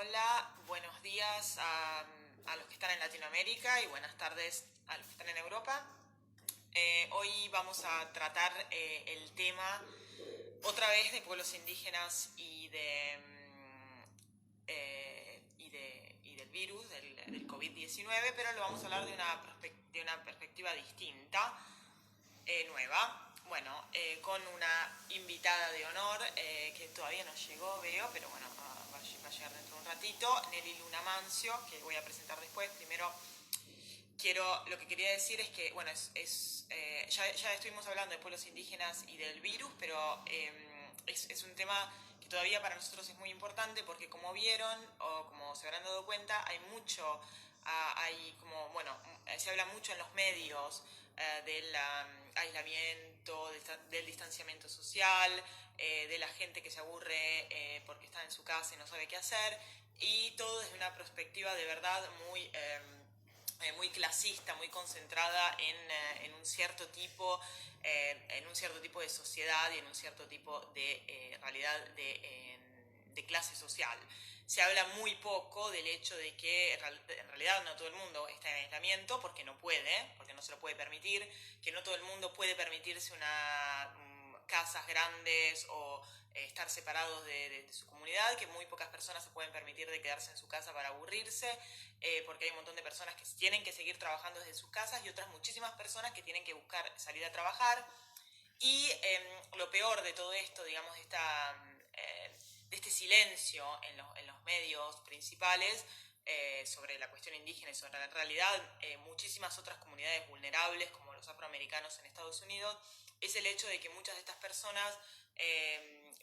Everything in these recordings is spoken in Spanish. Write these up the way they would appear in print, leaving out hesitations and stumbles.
Hola, buenos días a los que están en Latinoamérica y buenas tardes a los que están en Europa. Hoy vamos a tratar el tema otra vez de pueblos indígenas y del virus, del COVID-19, pero lo vamos a hablar de una perspectiva distinta, nueva. Bueno, con una invitada de honor que todavía no llegó, veo, pero bueno, va a llegar dentro de un ratito, Nelly Luna Mancio, que voy a presentar después. Primero, lo que quería decir es que, bueno, ya estuvimos hablando de pueblos indígenas y del virus, pero es un tema que todavía para nosotros es muy importante porque, como vieron o como se habrán dado cuenta, se habla mucho en los medios del aislamiento, del distanciamiento social, de la gente que se aburre porque está en su casa y no sabe qué hacer, y todo desde una perspectiva de verdad muy clasista, muy concentrada en un cierto tipo de sociedad y en un cierto tipo de realidad de clase social. Se habla muy poco del hecho de que en realidad no todo el mundo está en aislamiento porque no se lo puede permitir, que no todo el mundo puede permitirse casas grandes o estar separados de su comunidad, que muy pocas personas se pueden permitir de quedarse en su casa para aburrirse, porque hay un montón de personas que tienen que seguir trabajando desde sus casas y otras muchísimas personas que tienen que buscar salir a trabajar. Y lo peor de todo esto, digamos, de este silencio en los medios principales sobre la cuestión indígena y sobre la realidad muchísimas otras comunidades vulnerables como los afroamericanos en Estados Unidos, es el hecho de que muchas de estas personas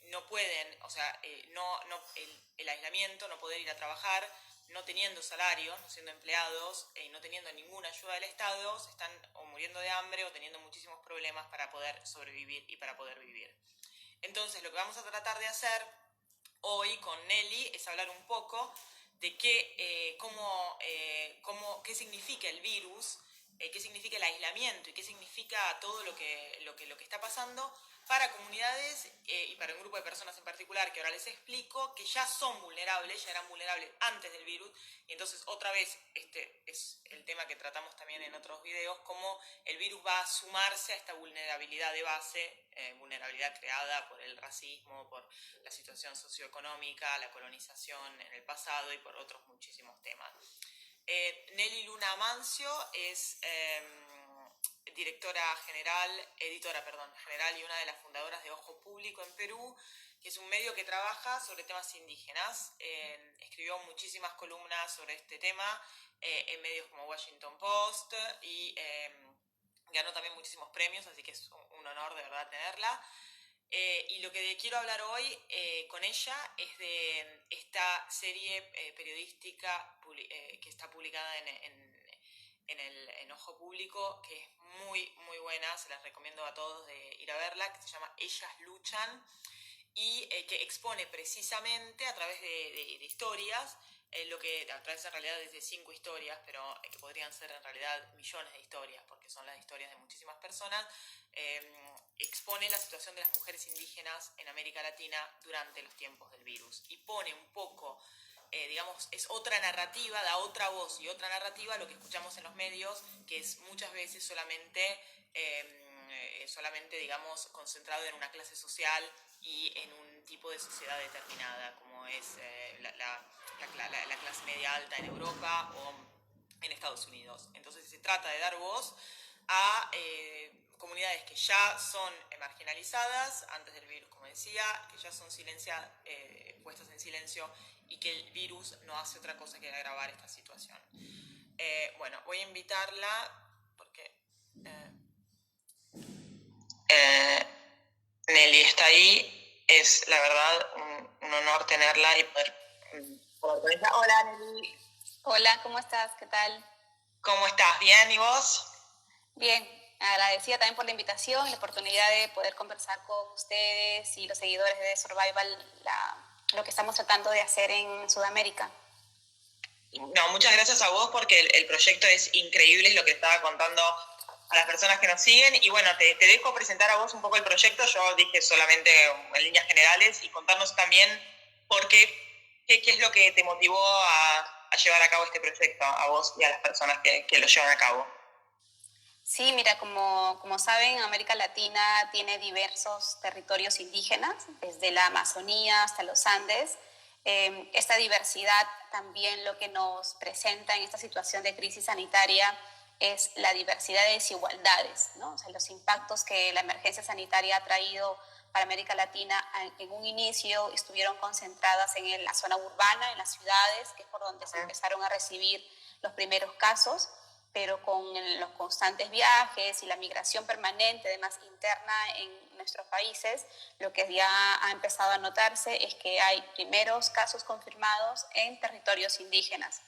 no pueden, o sea, el aislamiento, no poder ir a trabajar, no teniendo salarios, no siendo empleados y no teniendo ninguna ayuda del Estado, se están o muriendo de hambre o teniendo muchísimos problemas para poder sobrevivir y para poder vivir. Entonces, lo que vamos a tratar de hacer hoy con Nelly es hablar un poco de qué significa el virus, qué significa el aislamiento y qué significa todo lo que está pasando para comunidades y para un grupo de personas en particular, que ahora les explico, que ya son vulnerables, ya eran vulnerables antes del virus. Y entonces, otra vez, este es el tema que tratamos también en otros videos, cómo el virus va a sumarse a esta vulnerabilidad de base, vulnerabilidad creada por el racismo, por la situación socioeconómica, la colonización en el pasado y por otros muchísimos temas. Nelly Luna Mancio es editora general y una de las fundadoras de Ojo Público en Perú, que es un medio que trabaja sobre temas indígenas. Escribió muchísimas columnas sobre este tema en medios como Washington Post y ganó también muchísimos premios, así que es un honor de verdad tenerla. Y lo que quiero hablar hoy con ella es de esta serie periodística que está publicada en Ojo Público, que es muy, muy buena, se las recomiendo a todos de ir a verla, que se llama Ellas Luchan, y que expone precisamente a través de historias, a través en realidad de 5 historias, pero que podrían ser en realidad millones de historias, porque son las historias de muchísimas personas, expone la situación de las mujeres indígenas en América Latina durante los tiempos del virus y pone un poco, es otra narrativa, da otra voz y otra narrativa a lo que escuchamos en los medios, que es muchas veces solamente, digamos, concentrado en una clase social y en un tipo de sociedad determinada, como es la clase media alta en Europa o en Estados Unidos. Entonces se trata de dar voz a comunidades que ya son marginalizadas antes del virus, como decía, que ya son puestas en silencio y que el virus no hace otra cosa que agravar esta situación. Bueno, voy a invitarla porque Nelly está ahí. Es la verdad un honor tenerla y poder hablar con ella. Hola, Nelly. Hola, ¿cómo estás? ¿Qué tal? ¿Cómo estás? ¿Bien? ¿Y vos? Bien, agradecida también por la invitación y la oportunidad de poder conversar con ustedes y los seguidores de Survival lo que estamos tratando de hacer en Sudamérica. No, muchas gracias a vos porque el proyecto es increíble, es lo que estaba contando a las personas que nos siguen. Y bueno, te dejo presentar a vos un poco el proyecto. Yo dije solamente en líneas generales y contarnos también por qué ¿Qué es lo que te motivó a llevar a cabo este proyecto, a vos y a las personas que lo llevan a cabo? Sí, mira, como saben, América Latina tiene diversos territorios indígenas, desde la Amazonía hasta los Andes. Esta diversidad también lo que nos presenta en esta situación de crisis sanitaria es la diversidad de desigualdades, ¿no? O sea, los impactos que la emergencia sanitaria ha traído para América Latina en un inicio estuvieron concentradas en la zona urbana, en las ciudades, que es por donde se empezaron a recibir los primeros casos, pero con los constantes viajes y la migración permanente, además interna en nuestros países, lo que ya ha empezado a notarse es que hay primeros casos confirmados en territorios indígenas.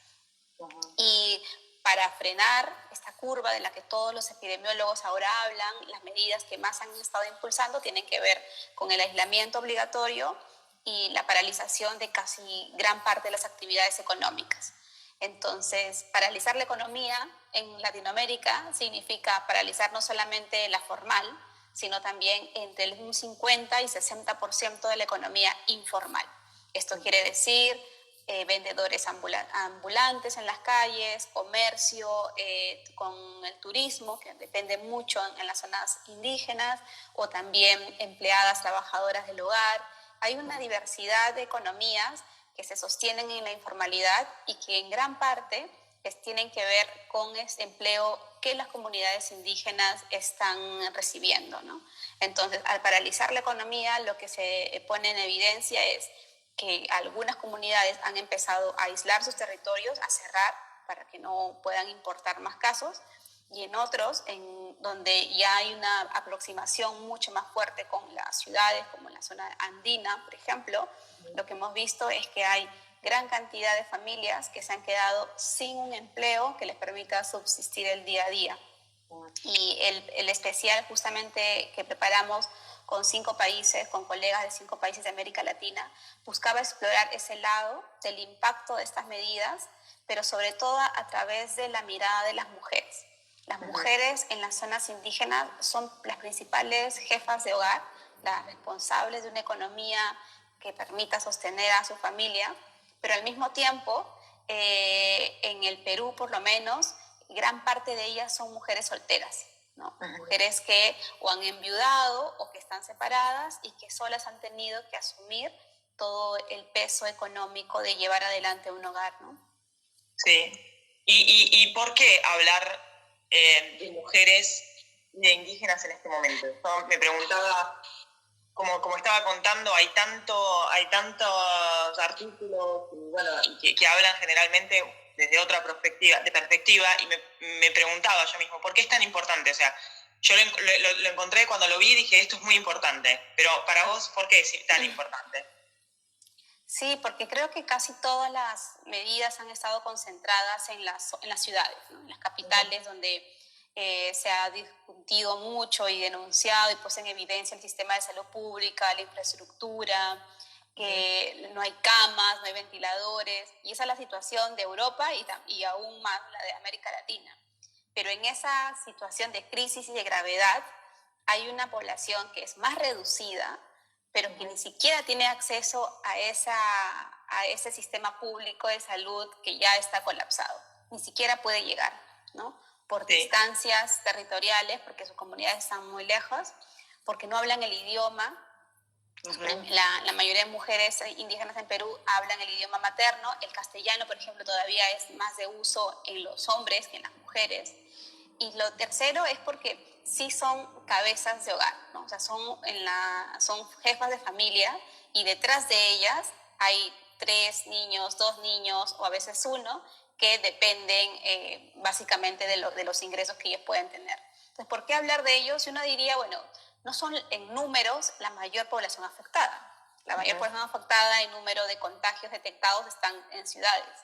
Y para frenar esta curva de la que todos los epidemiólogos ahora hablan, las medidas que más han estado impulsando tienen que ver con el aislamiento obligatorio y la paralización de casi gran parte de las actividades económicas. Entonces, paralizar la economía en Latinoamérica significa paralizar no solamente la formal, sino también entre un 50 y 60% de la economía informal. Esto quiere decir vendedores ambulantes en las calles, comercio con el turismo, que depende mucho en las zonas indígenas, o también empleadas, trabajadoras del hogar. Hay una diversidad de economías que se sostienen en la informalidad y que en gran parte tienen que ver con este empleo que las comunidades indígenas están recibiendo, ¿no? Entonces, al paralizar la economía, lo que se pone en evidencia es que algunas comunidades han empezado a aislar sus territorios, a cerrar para que no puedan importar más casos, y en otros, donde ya hay una aproximación mucho más fuerte con las ciudades, como en la zona andina, por ejemplo, lo que hemos visto es que hay gran cantidad de familias que se han quedado sin un empleo que les permita subsistir el día a día. Y el especial justamente que preparamos con 5 países, con colegas de 5 países de América Latina, buscaba explorar ese lado del impacto de estas medidas, pero sobre todo a través de la mirada de las mujeres. Las mujeres en las zonas indígenas son las principales jefas de hogar, las responsables de una economía que permita sostener a su familia, pero al mismo tiempo, en el Perú por lo menos, gran parte de ellas son mujeres solteras, ¿no? Mujeres que o han enviudado o que están separadas y que solas han tenido que asumir todo el peso económico de llevar adelante un hogar, ¿no? Sí. ¿Y por qué hablar de mujeres y de indígenas en este momento? Yo me preguntaba, como estaba contando, hay tantos artículos que hablan generalmente desde otra perspectiva, y me preguntaba yo mismo, ¿por qué es tan importante? O sea, yo lo encontré cuando lo vi y dije, esto es muy importante, pero para vos, ¿por qué es tan importante? Sí, porque creo que casi todas las medidas han estado concentradas en las ciudades, ¿no? En las capitales, donde se ha discutido mucho y denunciado y puesto en evidencia el sistema de salud pública, la infraestructura, que no hay camas, no hay ventiladores, y esa es la situación de Europa y aún más la de América Latina. Pero en esa situación de crisis y de gravedad hay una población que es más reducida, pero que ni siquiera tiene acceso a ese sistema público de salud que ya está colapsado. Ni siquiera puede llegar, ¿no? Por distancias territoriales, porque sus comunidades están muy lejos, porque no hablan el idioma. La mayoría de mujeres indígenas en Perú hablan el idioma materno. El castellano, por ejemplo, todavía es más de uso en los hombres que en las mujeres. Y lo tercero es porque sí son cabezas de hogar, ¿no? O sea, son jefas de familia, y detrás de ellas hay 3 niños, 2 niños o a veces 1 que dependen básicamente de los ingresos que ellos pueden tener. Entonces, ¿por qué hablar de ellos? Uno diría, bueno, no son en números la mayor población afectada. La mayor población afectada en número de contagios detectados están en ciudades,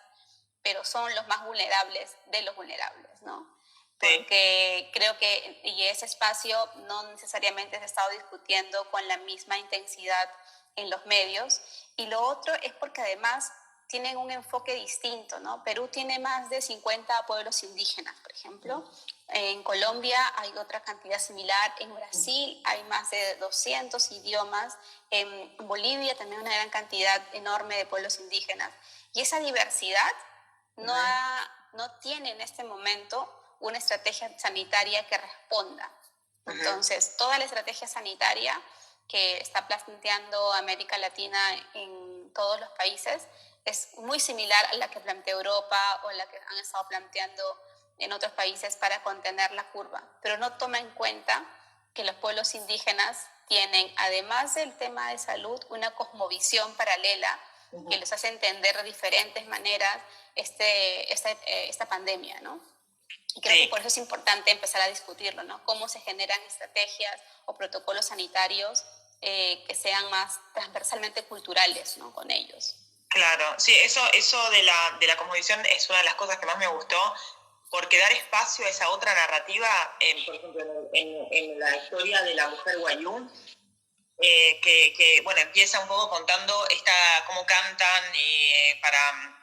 pero son los más vulnerables de los vulnerables, ¿no? Porque creo que y ese espacio no necesariamente se ha estado discutiendo con la misma intensidad en los medios. Y lo otro es porque además tienen un enfoque distinto, ¿no? Perú tiene más de 50 pueblos indígenas, por ejemplo, En Colombia hay otra cantidad similar, en Brasil hay más de 200 idiomas, en Bolivia también una gran cantidad enorme de pueblos indígenas. Y esa diversidad no tiene en este momento una estrategia sanitaria que responda. Entonces, toda la estrategia sanitaria que está planteando América Latina en todos los países es muy similar a la que plantea Europa o la que han estado planteando en otros países para contener la curva, pero no toma en cuenta que los pueblos indígenas tienen, además del tema de salud, una cosmovisión paralela que les hace entender de diferentes maneras esta pandemia, ¿no? Y creo que por eso es importante empezar a discutirlo, ¿no? Cómo se generan estrategias o protocolos sanitarios que sean más transversalmente culturales, ¿no? Con ellos. Claro, sí, eso de la cosmovisión es una de las cosas que más me gustó, porque dar espacio a esa otra narrativa, por ejemplo, en la historia de la mujer Wayuu, que bueno, empieza un poco contando cómo cantan para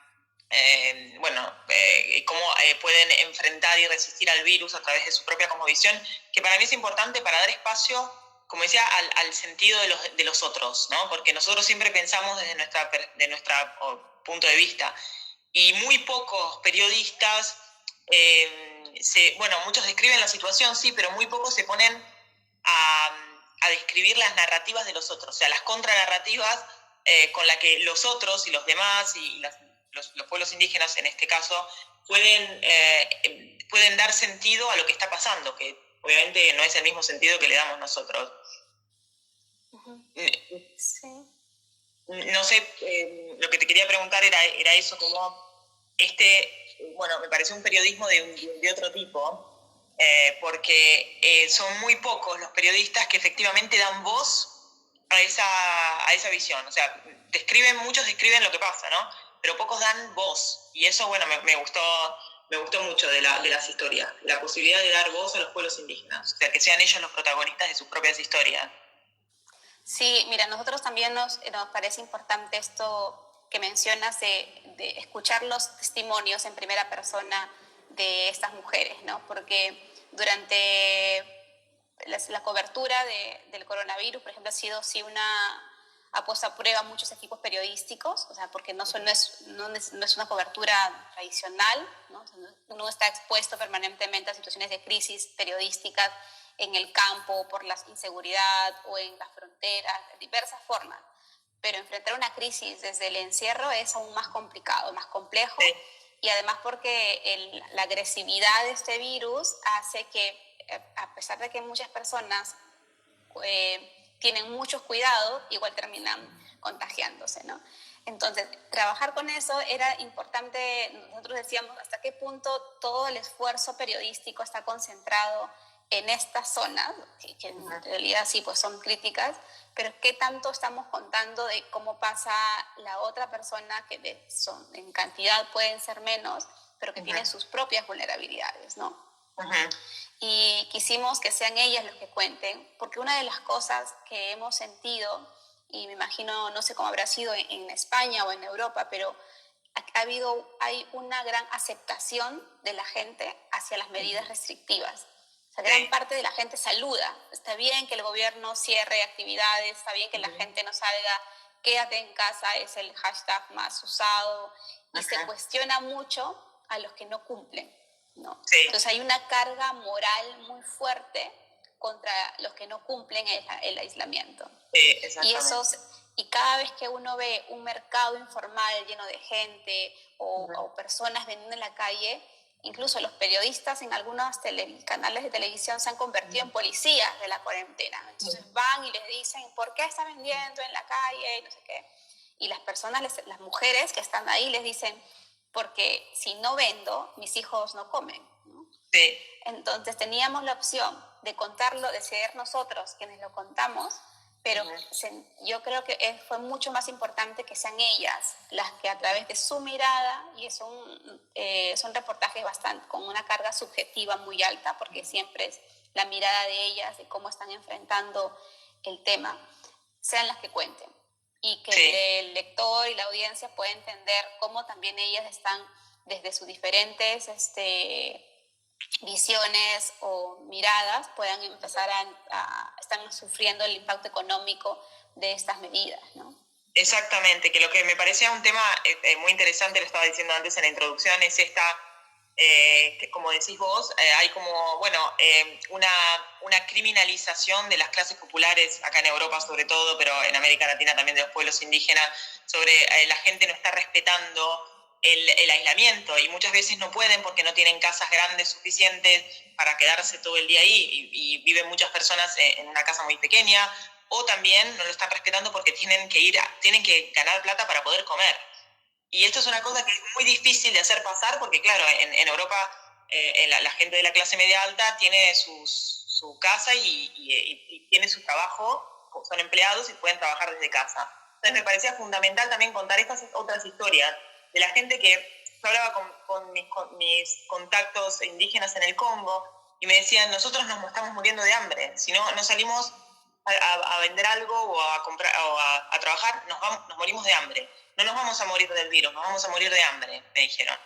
cómo pueden enfrentar y resistir al virus a través de su propia cosmovisión, que para mí es importante para dar espacio, como decía, al sentido de los otros, ¿no? Porque nosotros siempre pensamos desde nuestra punto de vista, y muy pocos periodistas, muchos describen la situación, sí, pero muy pocos se ponen a describir las narrativas de los otros, o sea, las contranarrativas con las que los otros y los demás y los pueblos indígenas en este caso pueden dar sentido a lo que está pasando, que obviamente no es el mismo sentido que le damos nosotros. Sí. No sé, lo que te quería preguntar era eso, como me pareció un periodismo de otro tipo, porque son muy pocos los periodistas que efectivamente dan voz a esa visión. O sea, muchos describen lo que pasa, ¿no? Pero pocos dan voz. Y eso, bueno, me gustó mucho de las historias. La posibilidad de dar voz a los pueblos indígenas. O sea, que sean ellos los protagonistas de sus propias historias. Sí, mira, a nosotros también nos parece importante esto que mencionas de escuchar los testimonios en primera persona de estas mujeres, ¿no? Porque durante la cobertura del coronavirus, por ejemplo, ha sido sí ha puesto a prueba muchos equipos periodísticos, o sea, porque no es una cobertura tradicional, ¿no? Uno está expuesto permanentemente a situaciones de crisis periodísticas en el campo, por la inseguridad o en las fronteras, de diversas formas. Pero enfrentar una crisis desde el encierro es aún más complicado, más complejo, y además porque la agresividad de este virus hace que, a pesar de que muchas personas tienen muchos cuidados, igual terminan contagiándose, ¿no? Entonces, trabajar con eso era importante. Nosotros decíamos hasta qué punto todo el esfuerzo periodístico está concentrado en estas zonas, que en realidad sí, pues son críticas, pero qué tanto estamos contando de cómo pasa la otra persona, que en cantidad pueden ser menos, pero que tienen sus propias vulnerabilidades, ¿no? Y quisimos que sean ellas los que cuenten, porque una de las cosas que hemos sentido, y me imagino, no sé cómo habrá sido en España o en Europa, pero hay una gran aceptación de la gente hacia las medidas restrictivas. O sea, gran parte de la gente saluda. Está bien que el gobierno cierre actividades, está bien que la gente no salga, quédate en casa es el hashtag más usado, y se cuestiona mucho a los que no cumplen, ¿no? Sí. Entonces hay una carga moral muy fuerte contra los que no cumplen el aislamiento. Sí, y cada vez que uno ve un mercado informal lleno de gente o personas vendiendo en la calle, incluso los periodistas en algunos canales de televisión se han convertido en policías de la cuarentena. Entonces van y les dicen, ¿por qué está vendiendo en la calle? Y no sé qué. Y las personas, las mujeres que están ahí les dicen, porque si no vendo, mis hijos no comen, ¿no? Sí. Entonces teníamos la opción de contarlo, de ser nosotros quienes lo contamos, pero yo creo que fue mucho más importante que sean ellas las que a través de su mirada, y son reportajes con una carga subjetiva muy alta, porque siempre es la mirada de ellas, de cómo están enfrentando el tema, sean las que cuenten. Y que el lector y la audiencia pueda entender cómo también ellas están desde sus diferentes visiones o miradas puedan empezar están sufriendo el impacto económico de estas medidas, ¿no? Exactamente, que lo que me parecía un tema muy interesante, lo estaba diciendo antes en la introducción, es esta, que como decís vos, hay como, bueno, una criminalización de las clases populares, acá en Europa sobre todo, pero en América Latina también de los pueblos indígenas, sobre la gente no está respetando el aislamiento y muchas veces no pueden porque no tienen casas grandes suficientes para quedarse todo el día ahí y viven muchas personas en una casa muy pequeña, o también no lo están respetando porque tienen que ganar plata para poder comer. Y esto es una cosa que es muy difícil de hacer pasar porque, claro, en Europa la gente de la clase media alta tiene su casa y tiene su trabajo, son empleados y pueden trabajar desde casa. Entonces me parecía fundamental también contar estas otras historias de la gente que yo hablaba con mis contactos indígenas en el Congo y me decían, nosotros nos estamos muriendo de hambre, si no salimos a vender algo o a comprar o a trabajar, nos morimos de hambre. No nos vamos a morir del virus, nos vamos a morir de hambre, me dijeron.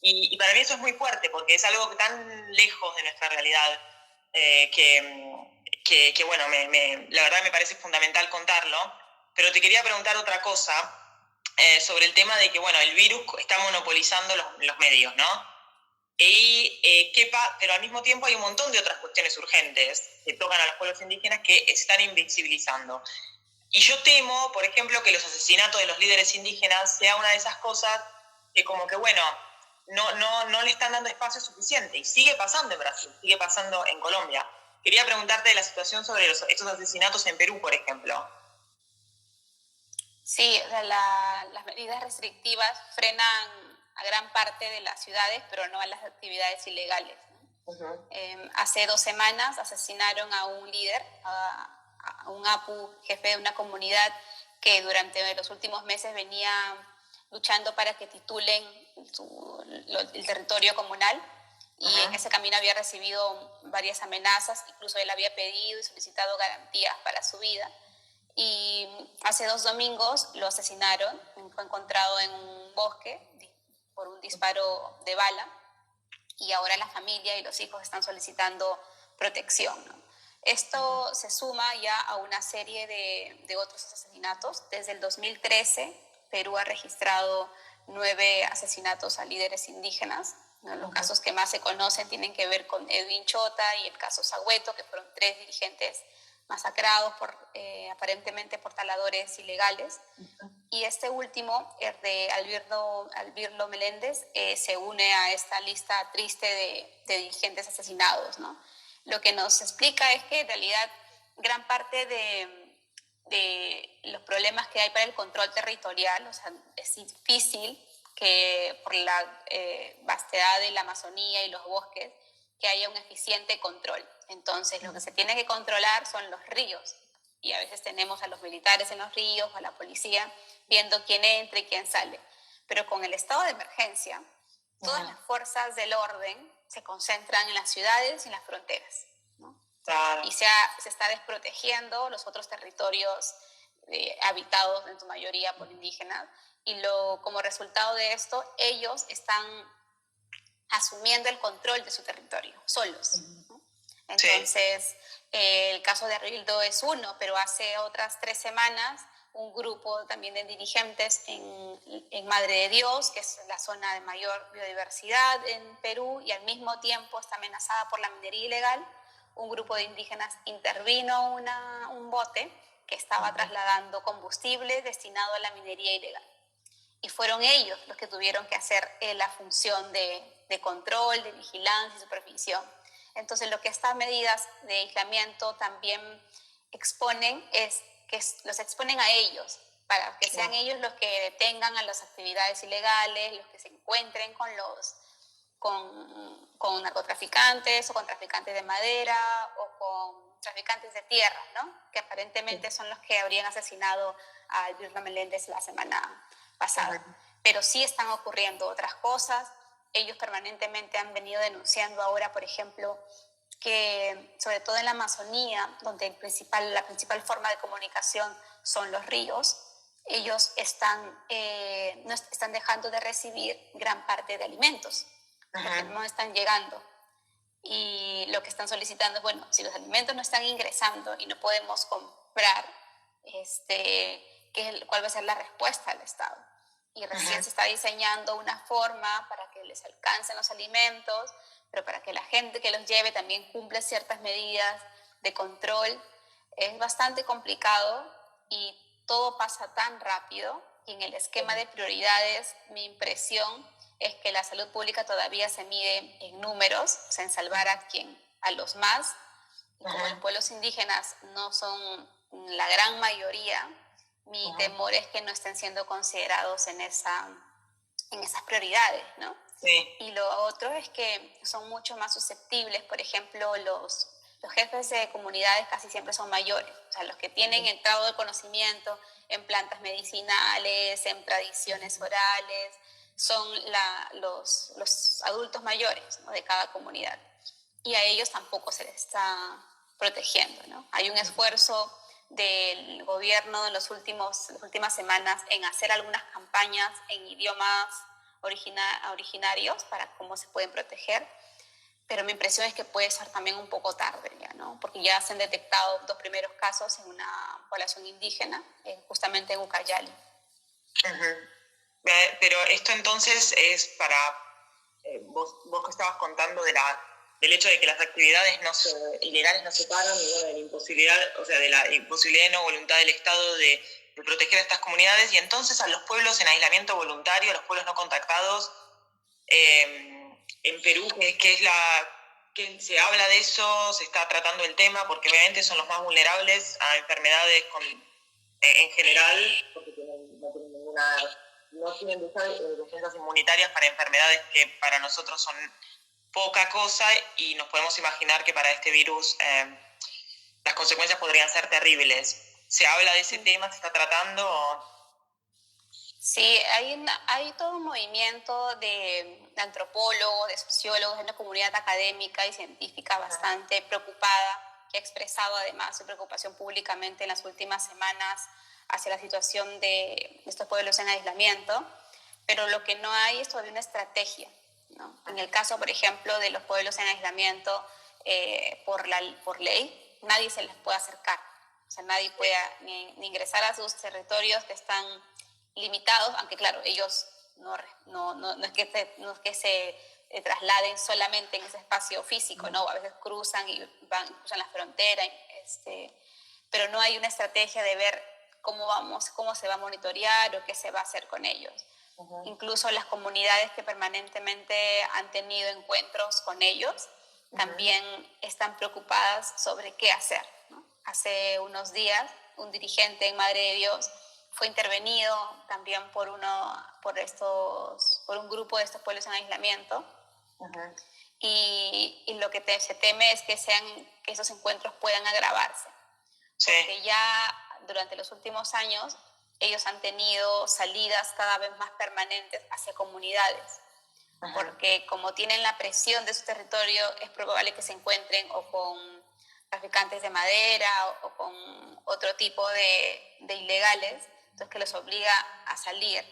Y para mí eso es muy fuerte porque es algo tan lejos de nuestra realidad que bueno, la verdad me parece fundamental contarlo. Pero te quería preguntar otra cosa sobre el tema de que, bueno, el virus está monopolizando los medios, ¿no? Pero al mismo tiempo hay un montón de otras cuestiones urgentes que tocan a los pueblos indígenas que están invisibilizando. Y yo temo, por ejemplo, que los asesinatos de los líderes indígenas sea una de esas cosas que como que, bueno, no le están dando espacio suficiente. Y sigue pasando en Brasil, sigue pasando en Colombia. Quería preguntarte de la situación sobre estos asesinatos en Perú, por ejemplo. Sí, las medidas restrictivas frenan a gran parte de las ciudades, pero no a las actividades ilegales, ¿no? Hace 2 semanas asesinaron a un líder, a un apu, jefe de una comunidad que durante los últimos meses venía luchando para que titulen el territorio comunal, y en ese camino había recibido varias amenazas, incluso él había pedido y solicitado garantías para su vida. Y hace 2 domingos lo asesinaron, fue encontrado en un bosque por un disparo de bala, y ahora la familia y los hijos están solicitando protección, ¿no? Esto se suma ya a una serie de otros asesinatos. Desde el 2013, Perú ha registrado 9 asesinatos a líderes indígenas, ¿no? Los casos que más se conocen tienen que ver con Edwin Chota y el caso Sagüeto, que fueron 3 dirigentes masacrados aparentemente por taladores ilegales. Y este último, el de Albirlo Meléndez, se une a esta lista triste de dirigentes asesinados, ¿no? Lo que nos explica es que en realidad gran parte de los problemas que hay para el control territorial, o sea, es difícil que por la vastedad de la Amazonía y los bosques, que haya un eficiente control. Entonces, lo que se tiene que controlar son los ríos. Y a veces tenemos a los militares en los ríos, a la policía, viendo quién entra y quién sale. Pero con el estado de emergencia, todas las fuerzas del orden se concentran en las ciudades y en las fronteras, ¿no? Claro. Y se está desprotegiendo los otros territorios habitados en su mayoría por indígenas. Y como resultado de esto, ellos están asumiendo el control de su territorio, solos, ¿no? Entonces, sí. El caso de Arbildo es uno, pero hace otras 3 semanas un grupo también de dirigentes en Madre de Dios, que es la zona de mayor biodiversidad en Perú y al mismo tiempo está amenazada por la minería ilegal, un grupo de indígenas intervino un bote que estaba trasladando combustible destinado a la minería ilegal. Y fueron ellos los que tuvieron que hacer la función de control, de vigilancia y supervisión. Entonces, lo que estas medidas de aislamiento también exponen es que los exponen a ellos, para que sean ellos los que detengan a las actividades ilegales, los que se encuentren con narcotraficantes o con traficantes de madera o con traficantes de tierra, ¿no? Que aparentemente son los que habrían asesinado a Albirno Meléndez la semana pasada. Pero sí están ocurriendo otras cosas. Ellos permanentemente han venido denunciando ahora, por ejemplo, que sobre todo en la Amazonía, donde la principal forma de comunicación son los ríos, ellos no están dejando de recibir gran parte de alimentos, porque no están llegando. y lo que están solicitando es, bueno, si los alimentos no están ingresando y no podemos comprar, ¿cuál va a ser la respuesta del Estado? Y recién se está diseñando una forma para que les alcancen los alimentos, pero para que la gente que los lleve también cumpla ciertas medidas de control. Es bastante complicado y todo pasa tan rápido, y en el esquema de prioridades mi impresión es que la salud pública todavía se mide en números, o sea, en salvar a los más, y como los pueblos indígenas no son la gran mayoría, mi temor es que no estén siendo considerados en esas prioridades, ¿no? Sí. Y lo otro es que son mucho más susceptibles. Por ejemplo, los jefes de comunidades casi siempre son mayores, o sea, los que tienen entrado de conocimiento en plantas medicinales, en tradiciones orales, son los adultos mayores, ¿no?, de cada comunidad. Y a ellos tampoco se les está protegiendo, ¿no? Hay un esfuerzo del gobierno en las últimas semanas en hacer algunas campañas en idiomas originarios para cómo se pueden proteger, pero mi impresión es que puede ser también un poco tarde ya, ¿no? Porque ya se han detectado 2 primeros casos en una población indígena, justamente en Ucayali. Pero esto entonces es para vos que estabas contando del hecho de que las actividades ilegales no se paran, y bueno, de la imposibilidad, o sea, de la imposibilidad y no voluntad del Estado de proteger a estas comunidades, y entonces a los pueblos en aislamiento voluntario, a los pueblos no contactados, en Perú, que se habla de eso, se está tratando el tema, porque obviamente son los más vulnerables a enfermedades en general, porque no tienen defensas inmunitarias para enfermedades que para nosotros son poca cosa, y nos podemos imaginar que para este virus las consecuencias podrían ser terribles. ¿Se habla de ese tema? ¿Se está tratando? Sí, hay todo un movimiento de antropólogos, de sociólogos, de una comunidad académica y científica bastante preocupada, que ha expresado además su preocupación públicamente en las últimas semanas hacia la situación de estos pueblos en aislamiento, pero lo que no hay es todavía una estrategia, ¿no? En el caso, por ejemplo, de los pueblos en aislamiento, por ley, nadie se les puede acercar, o sea, nadie puede ni ingresar a sus territorios que están limitados, aunque claro, ellos no es que se trasladen solamente en ese espacio físico, ¿no? A veces cruzan la frontera, pero no hay una estrategia de ver cómo se va a monitorear o qué se va a hacer con ellos. Incluso las comunidades que permanentemente han tenido encuentros con ellos también están preocupadas sobre qué hacer, ¿no? Hace unos días, un dirigente en Madre de Dios fue intervenido también por un grupo de estos pueblos en aislamiento. Y lo que se teme es que esos encuentros puedan agravarse. Sí. Porque ya durante los últimos años ellos han tenido salidas cada vez más permanentes hacia comunidades. Porque como tienen la presión de su territorio, es probable que se encuentren o con traficantes de madera o con otro tipo de ilegales, entonces que los obliga a salir.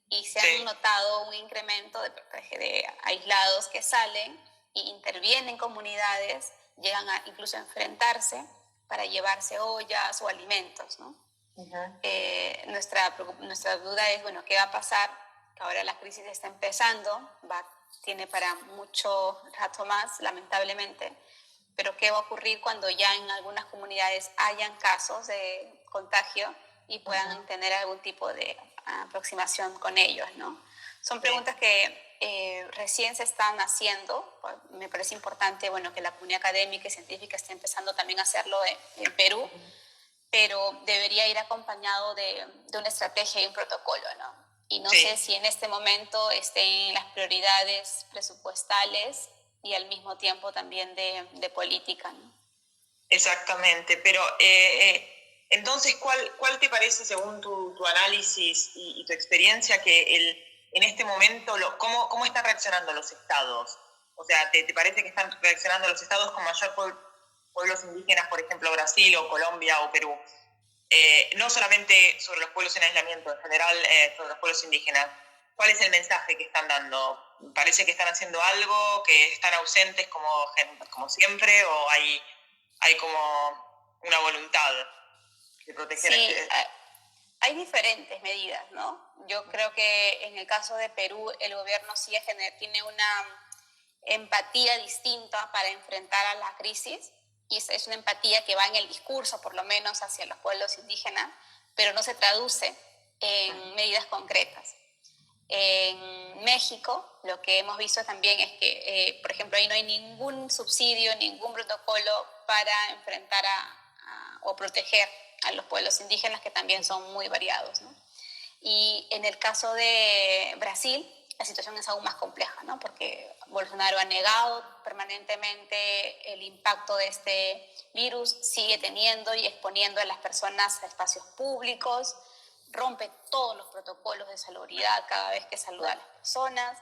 Y se han notado un incremento de aislados que salen y intervienen en comunidades, llegan a incluso a enfrentarse para llevarse ollas o alimentos, ¿no? Nuestra duda es, bueno, ¿qué va a pasar? Que ahora la crisis está empezando, tiene para mucho rato más, lamentablemente, pero ¿qué va a ocurrir cuando ya en algunas comunidades hayan casos de contagio y puedan tener algún tipo de aproximación con ellos, ¿no? Son preguntas que recién se están haciendo. Me parece importante, bueno, que la comunidad académica y científica esté empezando también a hacerlo en Perú, pero debería ir acompañado de una estrategia y un protocolo, ¿no? Y no sé si en este momento estén las prioridades presupuestales y al mismo tiempo también de política, ¿no? Exactamente, pero entonces, ¿cuál te parece, según tu análisis y tu experiencia, que en este momento, cómo están reaccionando los estados? O sea, ¿te parece que están reaccionando los estados con mayor pueblos indígenas, por ejemplo, Brasil o Colombia o Perú? No solamente sobre los pueblos en aislamiento, en general sobre los pueblos indígenas. ¿Cuál es el mensaje que están dando? ¿Parece que están haciendo algo, que están ausentes como siempre, o hay como una voluntad de proteger Sí, hay diferentes medidas, ¿no? Yo creo que en el caso de Perú, el gobierno sí tiene una empatía distinta para enfrentar a la crisis, y es una empatía que va en el discurso, por lo menos, hacia los pueblos indígenas, pero no se traduce en medidas concretas. En México, lo que hemos visto también es que, por ejemplo, ahí no hay ningún subsidio, ningún protocolo para enfrentar o proteger a los pueblos indígenas, que también son muy variados, ¿no? Y en el caso de Brasil, la situación es aún más compleja, ¿no? Porque Bolsonaro ha negado permanentemente el impacto de este virus, sigue teniendo y exponiendo a las personas a espacios públicos, rompe todos los protocolos de salubridad cada vez que saluda a las personas.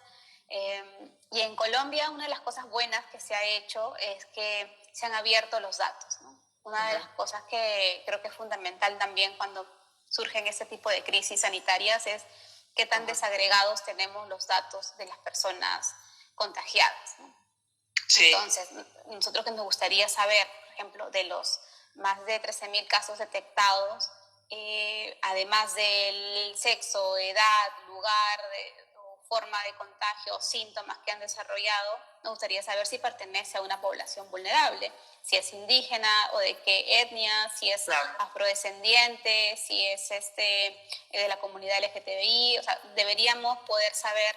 Y en Colombia, una de las cosas buenas que se ha hecho es que se han abierto los datos, ¿no? Una de las cosas que creo que es fundamental también cuando surgen ese tipo de crisis sanitarias es qué tan desagregados tenemos los datos de las personas contagiadas, ¿no? Sí. Entonces, nosotros que nos gustaría saber, por ejemplo, de los más de 13.000 casos detectados, además del sexo, edad, lugar, forma de contagio, síntomas que han desarrollado, nos gustaría saber si pertenece a una población vulnerable, si es indígena o de qué etnia, si es afrodescendiente, si es de la comunidad LGTBI. O sea, deberíamos poder saber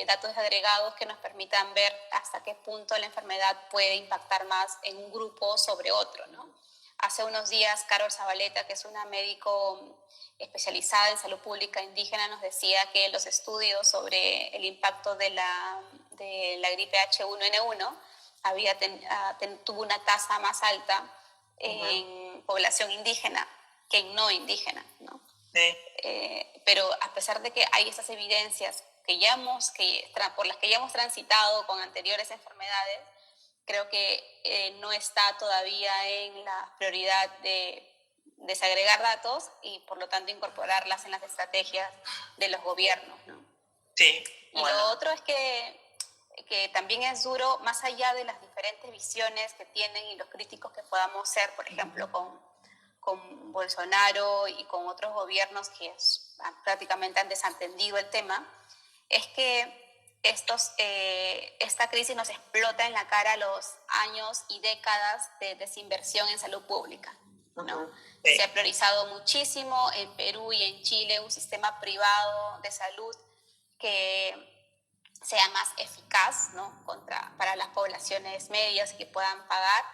datos agregados que nos permitan ver hasta qué punto la enfermedad puede impactar más en un grupo sobre otro, ¿no? Hace unos días, Carol Zabaleta, que es una médico especializada en salud pública indígena, nos decía que los estudios sobre el impacto de la gripe H1N1 tuvo una tasa más alta en población indígena que en no indígena, ¿no? Sí. Pero a pesar de que hay esas evidencias por las que ya hemos transitado con anteriores enfermedades, creo que no está todavía en la prioridad de desagregar datos y por lo tanto incorporarlas en las estrategias de los gobiernos, ¿no? Sí. Bueno. Y lo otro es que también es duro, más allá de las diferentes visiones que tienen y los críticos que podamos ser, por ejemplo, con Bolsonaro y con otros gobiernos que prácticamente han desatendido el tema, es que esta crisis nos explota en la cara los años y décadas de desinversión en salud pública, ¿no? Sí. Se ha priorizado muchísimo en Perú y en Chile un sistema privado de salud que sea más eficaz, ¿no? Para las poblaciones medias que puedan pagar,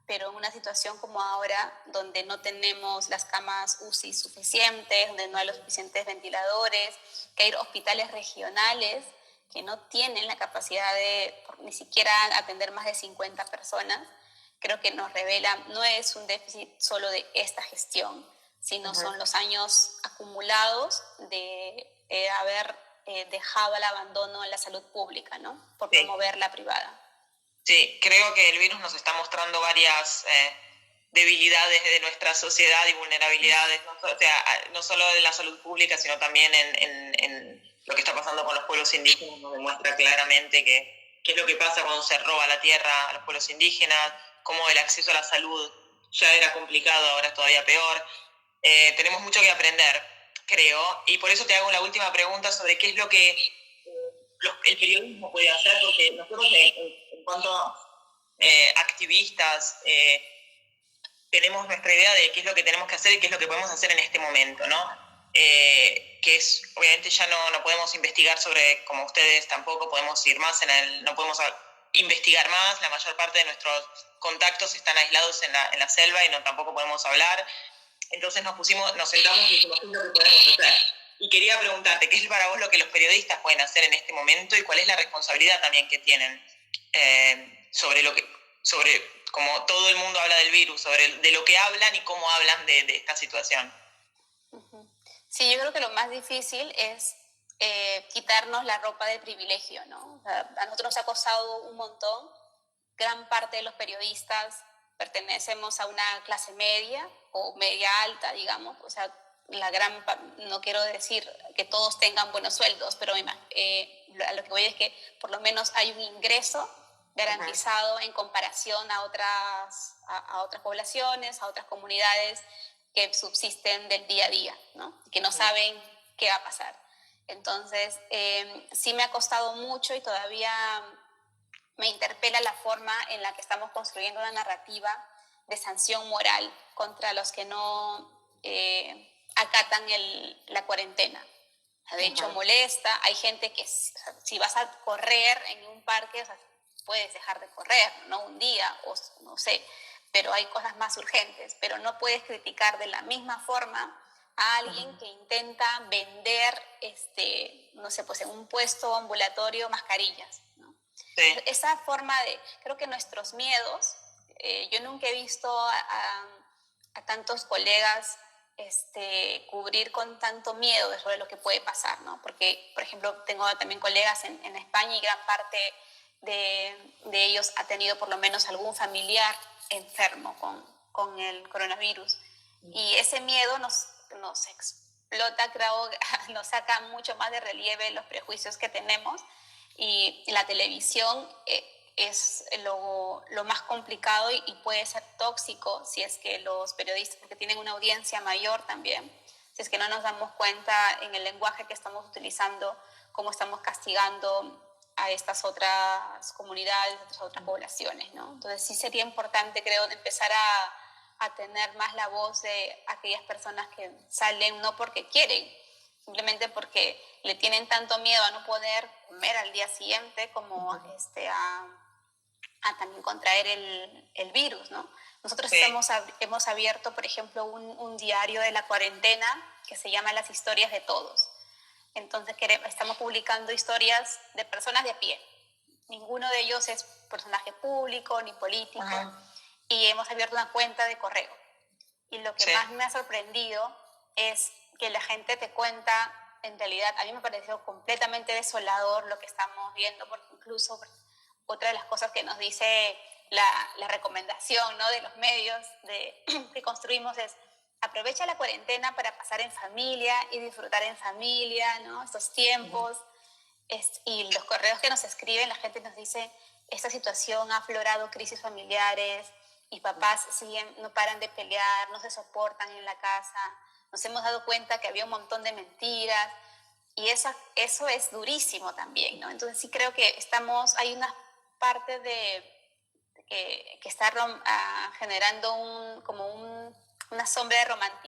pero en una situación como ahora, donde no tenemos las camas UCI suficientes, donde no hay los suficientes ventiladores, que hay hospitales regionales que no tienen la capacidad de ni siquiera atender más de 50 personas, creo que nos revela, no es un déficit solo de esta gestión, sino son los años acumulados de haber dejado al abandono en la salud pública, ¿no? Por promover la privada. Sí, creo que el virus nos está mostrando varias debilidades de nuestra sociedad y vulnerabilidades, no solo en la salud pública, sino también en lo que está pasando con los pueblos indígenas. Nos demuestra claramente qué es lo que pasa cuando se roba la tierra a los pueblos indígenas, cómo el acceso a la salud ya era complicado, ahora es todavía peor. Tenemos mucho que aprender, creo, y por eso te hago la última pregunta sobre qué es lo que el periodismo puede hacer, porque nosotros en cuanto a activistas tenemos nuestra idea de qué es lo que tenemos que hacer y qué es lo que podemos hacer en este momento, ¿no? Que es, obviamente ya no podemos investigar sobre, como ustedes tampoco podemos ir más no podemos investigar más, la mayor parte de nuestros contactos están aislados en la selva y tampoco podemos hablar. Entonces nos sentamos y dijimos, ¿qué es lo que podemos hacer? Y quería preguntarte, ¿qué es para vos lo que los periodistas pueden hacer en este momento y cuál es la responsabilidad también que tienen sobre como todo el mundo habla del virus, de lo que hablan y cómo hablan de esta situación? Sí, yo creo que lo más difícil es quitarnos la ropa de privilegio, ¿no? O sea, a nosotros nos ha costado un montón. Gran parte de los periodistas pertenecemos a una clase media o media alta, digamos. O sea, no quiero decir que todos tengan buenos sueldos, pero a lo que voy es que por lo menos hay un ingreso garantizado en comparación a otras poblaciones, a otras comunidades que subsisten del día a día, ¿no? Que no saben qué va a pasar. Entonces, sí me ha costado mucho y todavía me interpela la forma en la que estamos construyendo una narrativa de sanción moral contra los que no acatan la cuarentena. De hecho, molesta. Hay gente que, si vas a correr en un parque, o sea, puedes dejar de correr, ¿no? Un día, o no sé, pero hay cosas más urgentes. Pero no puedes criticar de la misma forma a alguien que intenta vender, no sé, pues en un puesto ambulatorio mascarillas, ¿no? Sí. Esa forma creo que nuestros miedos, yo nunca he visto a tantos colegas cubrir con tanto miedo sobre lo que puede pasar, ¿no? Porque, por ejemplo, tengo también colegas en España y gran parte de ellos ha tenido por lo menos algún familiar enfermo con el coronavirus. Y ese miedo nos explota, creo, nos saca mucho más de relieve los prejuicios que tenemos, y la televisión es lo más complicado y puede ser tóxico si es que los periodistas, porque tienen una audiencia mayor también, si es que no nos damos cuenta en el lenguaje que estamos utilizando, cómo estamos castigando a estas otras comunidades, a estas otras poblaciones, ¿no? Entonces sí sería importante, creo, empezar a tener más la voz de aquellas personas que salen no porque quieren, simplemente porque le tienen tanto miedo a no poder comer al día siguiente como a también contraer el virus, ¿no? Nosotros sí hemos abierto, por ejemplo, un diario de la cuarentena que se llama Las Historias de Todos. Entonces estamos publicando historias de personas de a pie. Ninguno de ellos es personaje público ni político. Y hemos abierto una cuenta de correo. Y lo que más me ha sorprendido es que la gente te cuenta, en realidad, a mí me pareció completamente desolador lo que estamos viendo, porque incluso otra de las cosas que nos dice la recomendación, ¿no?, de los medios que construimos es: aprovecha la cuarentena para pasar en familia y disfrutar en familia, ¿no?, estos tiempos. Y los correos que nos escriben, la gente nos dice: esta situación ha aflorado crisis familiares, y papás no paran de pelear, no se soportan en la casa, nos hemos dado cuenta que había un montón de mentiras, y eso es durísimo también, ¿no? Entonces sí creo que hay una parte que está generando una sombra de romanticismo